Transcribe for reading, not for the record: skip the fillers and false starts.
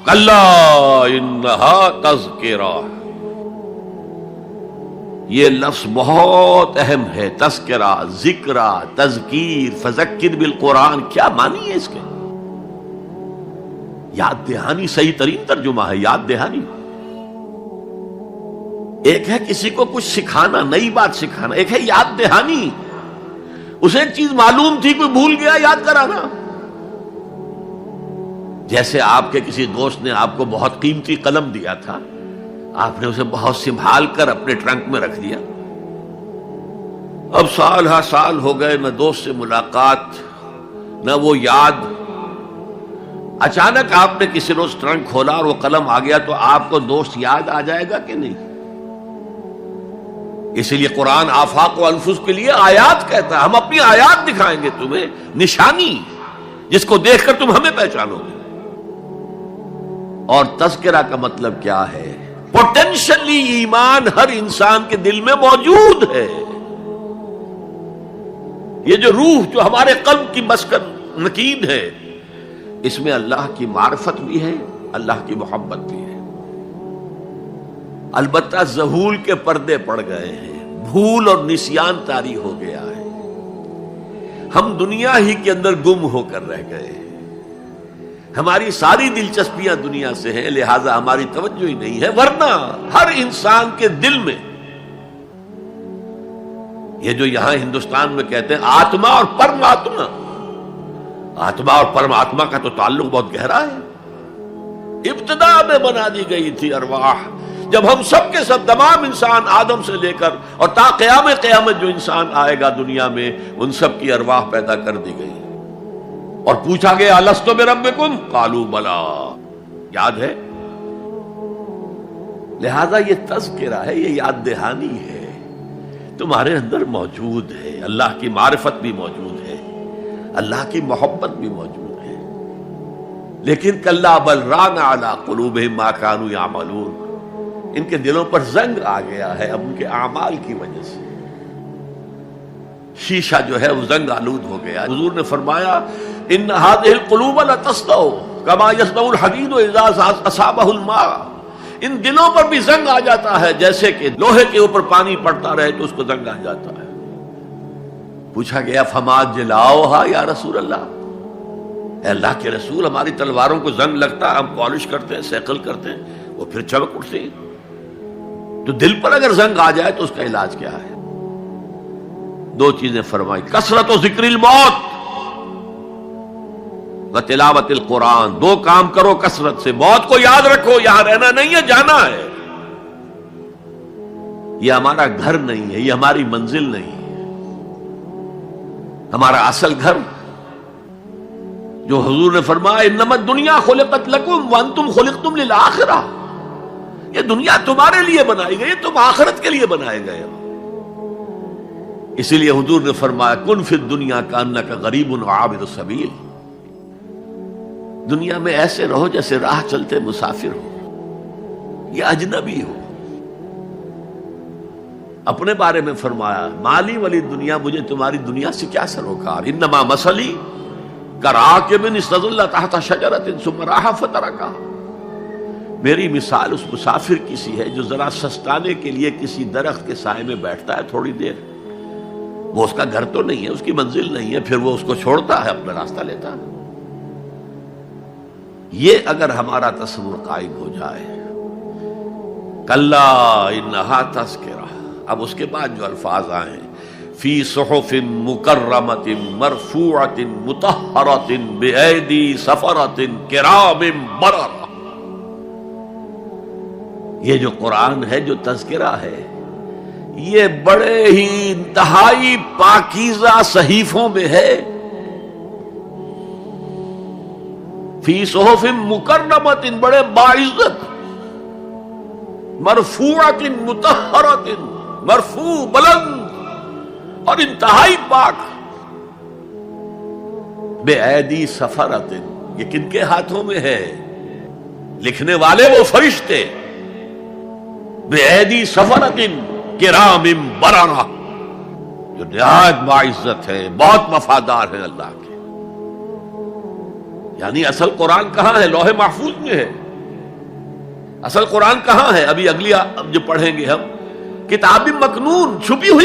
کلا انہا تذکرہ، یہ لفظ بہت اہم ہے. تذکرہ، ذکرہ، تذکیر، فذکر بالقرآن، کیا معنی ہے اس کے؟ یاد دہانی صحیح ترین ترجمہ ہے، یاد دہانی. ایک ہے کسی کو کچھ سکھانا، نئی بات سکھانا، ایک ہے یاد دہانی. اسے ایک چیز معلوم تھی، کوئی بھول گیا، یاد کرانا. جیسے آپ کے کسی دوست نے آپ کو بہت قیمتی قلم دیا تھا، آپ نے اسے بہت سنبھال کر اپنے ٹرنک میں رکھ دیا. اب سال ہا سال ہو گئے، نہ دوست سے ملاقات، نہ وہ یاد. اچانک آپ نے کسی روز ٹرنک کھولا اور وہ قلم آ گیا، تو آپ کو دوست یاد آ جائے گا کہ نہیں؟ اسی لیے قرآن آفاق و انفس کے لیے آیات کہتا ہے. ہم اپنی آیات دکھائیں گے تمہیں، نشانی جس کو دیکھ کر تم ہمیں پہچانو گے. اور تذکرہ کا مطلب کیا ہے؟ پوٹینشلی ایمان ہر انسان کے دل میں موجود ہے. یہ جو روح جو ہمارے قلب کی مسکن نکین ہے، اس میں اللہ کی معرفت بھی ہے، اللہ کی محبت بھی ہے. البتہ ذہول کے پردے پڑ گئے ہیں، بھول اور نسیان طاری ہو گیا ہے. ہم دنیا ہی کے اندر گم ہو کر رہ گئے ہیں. ہماری ساری دلچسپیاں دنیا سے ہیں، لہذا ہماری توجہ ہی نہیں ہے. ورنہ ہر انسان کے دل میں یہ جو یہاں ہندوستان میں کہتے ہیں آتما اور پرماتما، آتما اور پرماتما کا تو تعلق بہت گہرا ہے. ابتدا میں بنا دی گئی تھی ارواح. جب ہم سب کے سب تمام انسان آدم سے لے کر اور تا قیامت جو انسان آئے گا دنیا میں، ان سب کی ارواح پیدا کر دی گئی. اور پوچھا گیا الستو بربکم قالوا بلا، یاد ہے؟ لہذا یہ تذکرہ ہے، یہ یاد دہانی ہے، تمہارے اندر موجود ہے. اللہ کی معرفت بھی موجود ہے، اللہ کی محبت بھی موجود ہے. لیکن کلا بل ران علی قلوبہم ما کانوا یعملون، ان کے دلوں پر زنگ آ گیا ہے اب ان کے اعمال کی وجہ سے. شیشہ جو ہے وہ زنگ آلود ہو گیا. حضور نے فرمایا ان هذه القلوب لتصدع كما يصدع الحديد اذا اصابه الماء، ان دلوں پر بھی زنگ آ جاتا ہے جیسے کہ لوہے کے اوپر پانی پڑتا رہے تو اس کو زنگ آ جاتا ہے. پوچھا گیا فما جلاؤها یا رسول اللہ، اے اللہ کے رسول ہماری تلواروں کو زنگ لگتا ہے، ہم پالش کرتے ہیں، سیکل کرتے ہیں، وہ پھر چمک اٹھتی ہیں. تو دل پر اگر زنگ آ جائے تو اس کا علاج کیا ہے؟ دو چیزیں فرمائی، کثرت و ذکر الموت و تلاوت القرآن. دو کام کرو کثرت سے، موت کو یاد رکھو، یہاں رہنا نہیں ہے، جانا ہے. یہ ہمارا گھر نہیں ہے، یہ ہماری منزل نہیں ہے. ہمارا اصل گھر جو حضور نے فرمایا انما الدنیا خلقت لکم وانتم خلقتم للآخرہ، یہ دنیا تمہارے لیے بنائی گئی، تم آخرت کے لیے بنائے گئے ہو. اسی لیے حضور نے فرمایا کن فی الدنیا کانک غریب وعابر السبیل، دنیا میں ایسے رہو جیسے راہ چلتے مسافر ہو یا اجنبی ہو. اپنے بارے میں فرمایا مالی والی دنیا، مجھے تمہاری دنیا سے کیا سروکار، انما مثلی کراکب استظل تحت شجرۃ ثم راح فترکها، میری مثال اس مسافر کی سی ہے جو ذرا سستانے کے لیے کسی درخت کے سائے میں بیٹھتا ہے تھوڑی دیر. وہ اس کا گھر تو نہیں ہے، اس کی منزل نہیں ہے، پھر وہ اس کو چھوڑتا ہے، اپنا راستہ لیتا ہے. یہ اگر ہمارا تصور قائم ہو جائے، کلا انہا تذکرہ. اب اس کے بعد جو الفاظ آئے فی صحف مکرمۃ مرفوعۃ مطہرۃ بایدی سفرۃ کرام بررہ، یہ جو قرآن ہے، جو تذکرہ ہے، یہ بڑے ہی انتہائی پاکیزہ صحیفوں میں ہے. فی صحف مکرمۃ، بڑے باعزت، مرفوعۃ مطہرۃ، مرفوع بلند اور انتہائی پاک. بے ایدی سفرۃ، یہ کن کے ہاتھوں میں ہے؟ لکھنے والے وہ فرشتے. بے ایدی سفرۃ کرام بررہ، جو نہایت باعزت ہے، بہت وفادار ہے اللہ کے. یعنی اصل قرآن کہاں ہے؟ لوح محفوظ میں ہے. اصل قرآن کہاں ہے؟ ابھی اگلی جو پڑھیں گے ہم، کتاب مکنون، چھپی ہوئی